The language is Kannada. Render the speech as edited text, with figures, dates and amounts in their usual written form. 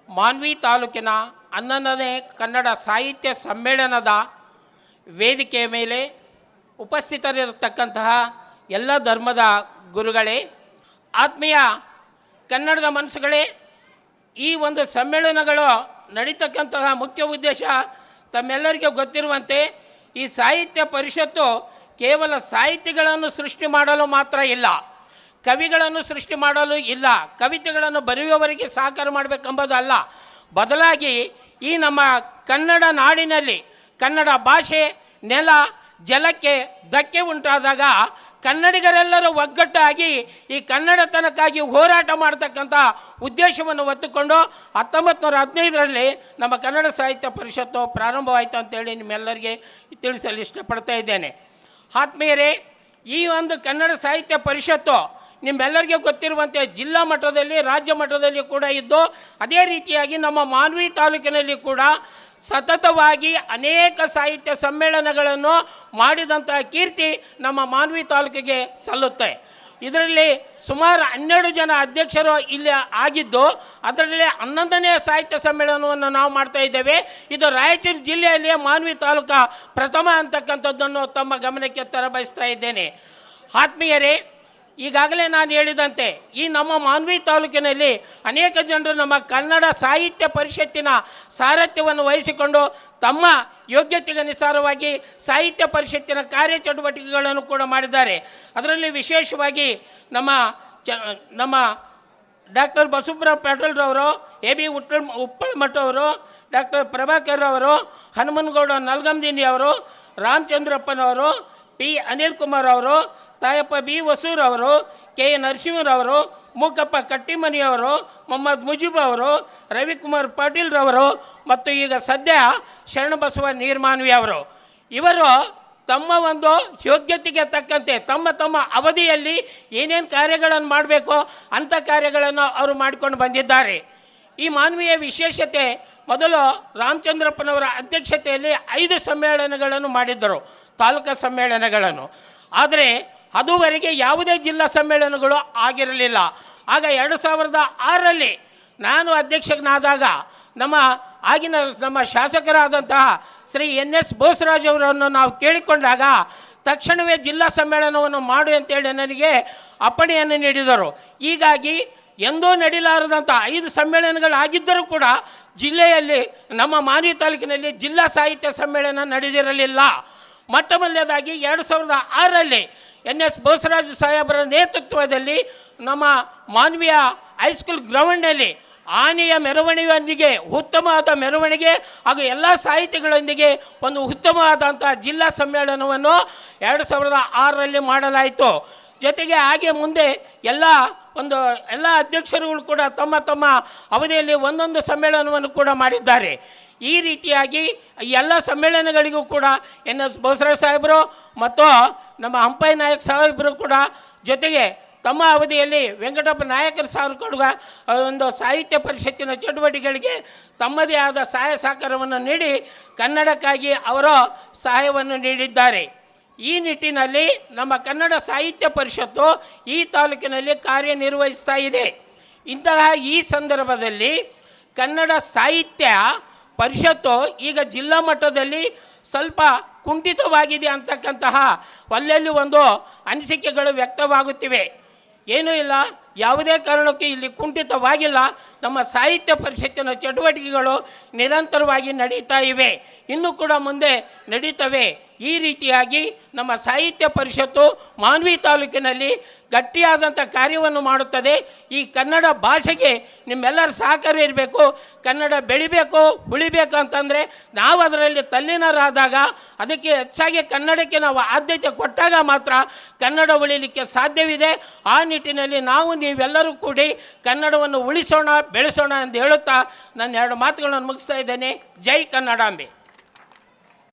ಮಾನ್ವಿ ತಾಲೂಕಿನ 11ನೇ ಕನ್ನಡ ಸಾಹಿತ್ಯ ಸಮ್ಮೇಳನದ ವೇದಿಕೆಯ ಮೇಲೆ ಉಪಸ್ಥಿತರಿರತಕ್ಕಂತಹ ಎಲ್ಲ ಧರ್ಮದ ಗುರುಗಳೇ, ಆತ್ಮೀಯ ಕನ್ನಡದ ಮನಸ್ಸುಗಳೇ, ಈ ಒಂದು ಸಮ್ಮೇಳನಗಳು ನಡೀತಕ್ಕಂತಹ ಮುಖ್ಯ ಉದ್ದೇಶ ತಮ್ಮೆಲ್ಲರಿಗೂ ಗೊತ್ತಿರುವಂತೆ ಈ ಸಾಹಿತ್ಯ ಪರಿಷತ್ತು ಕೇವಲ ಸಾಹಿತಿಗಳನ್ನು ಸೃಷ್ಟಿ ಮಾಡಲು ಮಾತ್ರ ಇಲ್ಲ, ಕವಿಗಳನ್ನು ಸೃಷ್ಟಿ ಮಾಡಲು ಇಲ್ಲ, ಕವಿತೆಗಳನ್ನು ಬರೆಯುವವರಿಗೆ ಸಹಕಾರ ಮಾಡಬೇಕೆಂಬುದಲ್ಲ. ಬದಲಾಗಿ ಈ ನಮ್ಮ ಕನ್ನಡ ನಾಡಿನಲ್ಲಿ ಕನ್ನಡ ಭಾಷೆ ನೆಲ ಜಲಕ್ಕೆ ಧಕ್ಕೆ ಉಂಟಾದಾಗ ಕನ್ನಡಿಗರೆಲ್ಲರೂ ಒಗ್ಗಟ್ಟಾಗಿ ಈ ಕನ್ನಡತನಕ್ಕಾಗಿ ಹೋರಾಟ ಮಾಡ್ತಕ್ಕಂಥ ಉದ್ದೇಶವನ್ನು ಹೊತ್ತುಕೊಂಡು 1915ರಲ್ಲಿ ನಮ್ಮ ಕನ್ನಡ ಸಾಹಿತ್ಯ ಪರಿಷತ್ತು ಪ್ರಾರಂಭವಾಯಿತು ಅಂತೇಳಿ ನಿಮ್ಮೆಲ್ಲರಿಗೆ ತಿಳಿಸಲು ಇಷ್ಟಪಡ್ತಾ ಇದ್ದೇನೆ. ಆತ್ಮೀಯರೇ, ಈ ಒಂದು ಕನ್ನಡ ಸಾಹಿತ್ಯ ಪರಿಷತ್ತು ನಿಮ್ಮೆಲ್ಲರಿಗೂ ಗೊತ್ತಿರುವಂತೆ ಜಿಲ್ಲಾ ಮಟ್ಟದಲ್ಲಿ ರಾಜ್ಯ ಮಟ್ಟದಲ್ಲಿ ಕೂಡ ಇದ್ದು, ಅದೇ ರೀತಿಯಾಗಿ ನಮ್ಮ ಮಾನ್ವಿ ತಾಲೂಕಿನಲ್ಲಿ ಕೂಡ ಸತತವಾಗಿ ಅನೇಕ ಸಾಹಿತ್ಯ ಸಮ್ಮೇಳನಗಳನ್ನು ಮಾಡಿದಂಥ ಕೀರ್ತಿ ನಮ್ಮ ಮಾನ್ವಿ ತಾಲೂಕಿಗೆ ಸಲ್ಲುತ್ತೆ. ಇದರಲ್ಲಿ ಸುಮಾರು 12 ಜನ ಅಧ್ಯಕ್ಷರು ಇಲ್ಲಿ ಆಗಿದ್ದು, ಅದರಲ್ಲಿ 11ನೇ ಸಾಹಿತ್ಯ ಸಮ್ಮೇಳನವನ್ನು ನಾವು ಮಾಡ್ತಾ ಇದ್ದೇವೆ. ಇದು ರಾಯಚೂರು ಜಿಲ್ಲೆಯಲ್ಲಿ ಮಾನ್ವಿ ತಾಲೂಕು ಪ್ರಥಮ ಅಂತಕ್ಕಂಥದ್ದನ್ನು ತಮ್ಮ ಗಮನಕ್ಕೆ ತರಬಯಸ್ತಾ ಇದ್ದೇನೆ. ಆತ್ಮೀಯರೇ, ಈಗಾಗಲೇ ನಾನು ಹೇಳಿದಂತೆ ಈ ನಮ್ಮ ಮಾನ್ವಿ ತಾಲೂಕಿನಲ್ಲಿ ಅನೇಕ ಜನರು ನಮ್ಮ ಕನ್ನಡ ಸಾಹಿತ್ಯ ಪರಿಷತ್ತಿನ ಸಾರಥ್ಯವನ್ನು ವಹಿಸಿಕೊಂಡು ತಮ್ಮ ಯೋಗ್ಯತೆಗೆ ಅನುಸಾರವಾಗಿ ಸಾಹಿತ್ಯ ಪರಿಷತ್ತಿನ ಕಾರ್ಯಚಟುವಟಿಕೆಗಳನ್ನು ಕೂಡ ಮಾಡಿದ್ದಾರೆ. ಅದರಲ್ಲಿ ವಿಶೇಷವಾಗಿ ನಮ್ಮ ಡಾಕ್ಟರ್ ಬಸವರಾವ್ ಪಾಟೀಲ್ರವರು, AB ಉಪ್ಪಳಮಠ ಅವರು, ಡಾಕ್ಟರ್ ಪ್ರಭಾಕರ್ ಅವರು, ಹನುಮನಗೌಡ ನಲ್ಗಂದಿನಿ ಅವರು, ರಾಮಚಂದ್ರಪ್ಪನವರು, P ಅನಿಲ್ ಕುಮಾರ್ ಅವರು, ತಾಯಪ್ಪ B ವಸೂರವರು, K ನರಸಿಂಹರವರು, ಮೂಕಪ್ಪ ಕಟ್ಟಿಮನಿಯವರು, ಮೊಹಮ್ಮದ್ ಮುಜೀಬ್ ಅವರು, ರವಿಕುಮಾರ್ ಪಾಟೀಲ್ರವರು ಮತ್ತು ಈಗ ಸದ್ಯ ಶರಣಬಸವ ನೀರ್ಮಾನ್ವಿ ಅವರು, ಇವರು ತಮ್ಮ ಒಂದು ಯೋಗ್ಯತೆಗೆ ತಕ್ಕಂತೆ ತಮ್ಮ ಅವಧಿಯಲ್ಲಿ ಏನೇನು ಕಾರ್ಯಗಳನ್ನು ಮಾಡಬೇಕೋ ಅಂಥ ಕಾರ್ಯಗಳನ್ನು ಅವರು ಮಾಡಿಕೊಂಡು ಬಂದಿದ್ದಾರೆ. ಈ ಮಾನ್ವಿಯ ವಿಶೇಷತೆ, ಮೊದಲು ರಾಮಚಂದ್ರಪ್ಪನವರ ಅಧ್ಯಕ್ಷತೆಯಲ್ಲಿ 5 ಸಮ್ಮೇಳನಗಳನ್ನು ಮಾಡಿದ್ದರು, ತಾಲೂಕಾ ಸಮ್ಮೇಳನಗಳನ್ನು. ಆದರೆ ಅದುವರೆಗೆ ಯಾವುದೇ ಜಿಲ್ಲಾ ಸಮ್ಮೇಳನಗಳು ಆಗಿರಲಿಲ್ಲ. ಆಗ 2006ರಲ್ಲಿ ನಾನು ಅಧ್ಯಕ್ಷನಾದಾಗ ನಮ್ಮ ಶಾಸಕರಾದಂತಹ ಶ್ರೀ NS ಬೋಸರಾಜ್ ಅವರನ್ನು ನಾವು ಕೇಳಿಕೊಂಡಾಗ ತಕ್ಷಣವೇ ಜಿಲ್ಲಾ ಸಮ್ಮೇಳನವನ್ನು ಮಾಡು ಅಂತೇಳಿ ನನಗೆ ಅಪ್ಪಣೆಯನ್ನು ನೀಡಿದರು. ಹೀಗಾಗಿ ಎಂದೂ ನಡೀಲಾರದಂಥ 5 ಸಮ್ಮೇಳನಗಳಾಗಿದ್ದರೂ ಕೂಡ ಜಿಲ್ಲೆಯಲ್ಲಿ ನಮ್ಮ ಮಾನ್ವಿ ತಾಲೂಕಿನಲ್ಲಿ ಜಿಲ್ಲಾ ಸಾಹಿತ್ಯ ಸಮ್ಮೇಳನ ನಡೆದಿರಲಿಲ್ಲ. ಮೊಟ್ಟ ಮೊದಲನೇದಾಗಿ 2006ರಲ್ಲಿ NS ಬೋಸರಾಜ್ ಸಾಹೇಬರ ನೇತೃತ್ವದಲ್ಲಿ ನಮ್ಮ ಮಾನ್ವಿಯ ಹೈಸ್ಕೂಲ್ ಗ್ರೌಂಡ್ನಲ್ಲಿ ಆನೆಯ ಮೆರವಣಿಗೆಯೊಂದಿಗೆ ಉತ್ತಮವಾದ ಮೆರವಣಿಗೆ ಹಾಗೂ ಎಲ್ಲ ಸಾಹಿತಿಗಳೊಂದಿಗೆ ಒಂದು ಉತ್ತಮವಾದಂಥ ಜಿಲ್ಲಾ ಸಮ್ಮೇಳನವನ್ನು 2006ರಲ್ಲಿ ಮಾಡಲಾಯಿತು. ಜೊತೆಗೆ ಹಾಗೆ ಮುಂದೆ ಎಲ್ಲ ಅಧ್ಯಕ್ಷರುಗಳು ಕೂಡ ತಮ್ಮ ಅವಧಿಯಲ್ಲಿ ಒಂದೊಂದು ಸಮ್ಮೇಳನವನ್ನು ಕೂಡ ಮಾಡಿದ್ದಾರೆ. ಈ ರೀತಿಯಾಗಿ ಎಲ್ಲ ಸಮ್ಮೇಳನಗಳಿಗೂ ಕೂಡ NS ಬೋಸರಾಜ್ ಸಾಹೇಬರು ಮತ್ತು ನಮ್ಮ ಹಂಪೈ ನಾಯಕ್ ಸಾಹೇಬರು ಕೂಡ, ಜೊತೆಗೆ ತಮ್ಮ ಅವಧಿಯಲ್ಲಿ ವೆಂಕಟಪ್ಪ ನಾಯಕರ ಸಾಹೇಬರು ಕೊಡುವ ಒಂದು ಸಾಹಿತ್ಯ ಪರಿಷತ್ತಿನ ಚಟುವಟಿಕೆಗಳಿಗೆ ತಮ್ಮದೇ ಆದ ಸಹಾಯ ಸಹಕಾರವನ್ನು ನೀಡಿ ಕನ್ನಡಕ್ಕಾಗಿ ಅವರು ಸಹಾಯವನ್ನು ನೀಡಿದ್ದಾರೆ. ಈ ನಿಟ್ಟಿನಲ್ಲಿ ನಮ್ಮ ಕನ್ನಡ ಸಾಹಿತ್ಯ ಪರಿಷತ್ತು ಈ ತಾಲೂಕಿನಲ್ಲಿ ಕಾರ್ಯನಿರ್ವಹಿಸ್ತಾ ಇದೆ. ಇಂತಹ ಈ ಸಂದರ್ಭದಲ್ಲಿ ಕನ್ನಡ ಸಾಹಿತ್ಯ ಪರಿಷತ್ತು ಈಗ ಜಿಲ್ಲಾ ಮಟ್ಟದಲ್ಲಿ ಸ್ವಲ್ಪ ಕುಂಠಿತವಾಗಿದೆ ಅಂತಕ್ಕಂತಹ ಅಲ್ಲಲ್ಲಿ ಒಂದು ಅನಿಸಿಕೆಗಳು ವ್ಯಕ್ತವಾಗುತ್ತಿವೆ. ಏನೂ ಇಲ್ಲ, ಯಾವುದೇ ಕಾರಣಕ್ಕೂ ಇಲ್ಲಿ ಕುಂಠಿತವಾಗಿಲ್ಲ. ನಮ್ಮ ಸಾಹಿತ್ಯ ಪರಿಷತ್ತಿನ ಚಟುವಟಿಕೆಗಳು ನಿರಂತರವಾಗಿ ನಡೀತಾ ಇವೆ, ಇನ್ನೂ ಕೂಡ ಮುಂದೆ ನಡೀತವೆ. ಈ ರೀತಿಯಾಗಿ ನಮ್ಮ ಸಾಹಿತ್ಯ ಪರಿಷತ್ತು ಮಾನ್ವಿ ತಾಲೂಕಿನಲ್ಲಿ ಗಟ್ಟಿಯಾದಂಥ ಕಾರ್ಯವನ್ನು ಮಾಡುತ್ತದೆ. ಈ ಕನ್ನಡ ಭಾಷೆಗೆ ನಿಮ್ಮೆಲ್ಲರ ಸಹಕಾರ ಇರಬೇಕು. ಕನ್ನಡ ಬೆಳಿಬೇಕು, ಉಳಿಬೇಕು ಅಂತಂದರೆ ನಾವು ಅದರಲ್ಲಿ ತಲ್ಲೀನರಾದಾಗ, ಅದಕ್ಕೆ ಹೆಚ್ಚಾಗಿ ಕನ್ನಡಕ್ಕೆ ನಾವು ಆದ್ಯತೆ ಕೊಟ್ಟಾಗ ಮಾತ್ರ ಕನ್ನಡ ಉಳಿಲಿಕ್ಕೆ ಸಾಧ್ಯವಿದೆ. ಆ ನಿಟ್ಟಿನಲ್ಲಿ ನೀವೆಲ್ಲರೂ ಕೂಡಿ ಕನ್ನಡವನ್ನು ಉಳಿಸೋಣ, ಬೆಳೆಸೋಣ ಎಂದು ಹೇಳುತ್ತಾ ನನ್ನ 2 ಮಾತುಗಳನ್ನು ಮುಗಿಸ್ತಾ ಇದ್ದೇನೆ. ಜೈ ಕನ್ನಡಾಂಬೆ.